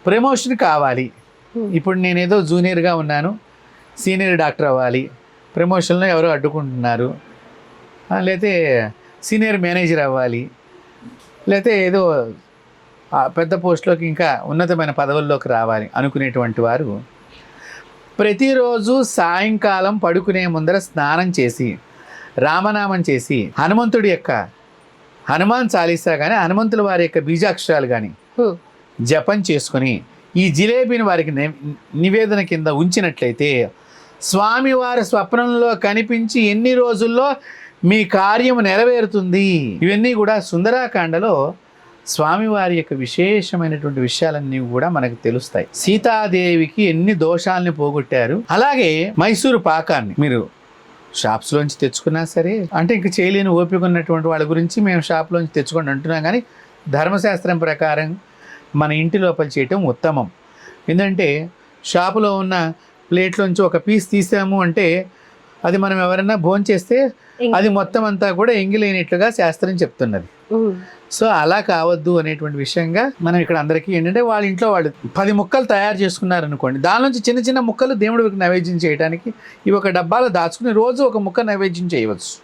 Promotion కావాలి. ఇప్పుడు నేనేదో జూనియర్గా ఉన్నాను, సీనియర్ డాక్టర్ అవ్వాలి, ప్రమోషన్లో ఎవరో అడ్డుకుంటున్నారు, లేకపోతే సీనియర్ మేనేజర్ అవ్వాలి, లేకపోతే ఏదో పెద్ద పోస్టులోకి ఇంకా ఉన్నతమైన పదవుల్లోకి రావాలి అనుకునేటువంటి వారు ప్రతిరోజు సాయంకాలం పడుకునే ముందర స్నానం చేసి రామనామం చేసి హనుమంతుడి యొక్క హనుమాన్ చాలీసా కానీ హనుమంతుల వారి యొక్క బీజాక్షరాలు కానీ జపం చేసుకొని ఈ జిలేబీని వారికి నివేదన కింద ఉంచినట్లయితే స్వామివారి స్వప్నంలో కనిపించి ఎన్ని రోజుల్లో మీ కార్యం నెరవేరుతుంది. ఇవన్నీ కూడా సుందరాకాండలో స్వామివారి యొక్క విశేషమైనటువంటి విషయాలన్నీ కూడా మనకు తెలుస్తాయి. సీతాదేవికి ఎన్ని దోషాలని పోగొట్టారు. అలాగే మైసూరు పాకాన్ని మీరు షాప్స్లోంచి తెచ్చుకున్నా సరే, అంటే ఇంక చేయలేని ఓపిక ఉన్నటువంటి వాళ్ళ గురించి మేము షాప్లోంచి తెచ్చుకోండి అంటున్నాం, కానీ ధర్మశాస్త్రం ప్రకారం మన ఇంటి లోపల చేయటం ఉత్తమం. ఎందుకంటే షాపులో ఉన్న ప్లేట్లోంచి ఒక పీస్ తీసాము అంటే అది మనం ఎవరైనా భోంచేస్తే అది మొత్తం అంతా కూడా ఎంగిలేనట్లుగా శాస్త్రం చెప్తున్నది. సో అలా కావద్దు అనేటువంటి విషయంగా మనం ఇక్కడ అందరికీ ఏంటంటే వాళ్ళ ఇంట్లో వాళ్ళు 10 ముక్కలు తయారు చేసుకున్నారనుకోండి, దాని నుంచి చిన్న చిన్న ముక్కలు దేవుడికి నైవేద్యం చేయడానికి ఇవి ఒక డబ్బాలో దాచుకుని రోజు ఒక ముక్క నైవేద్యం చేయవచ్చు.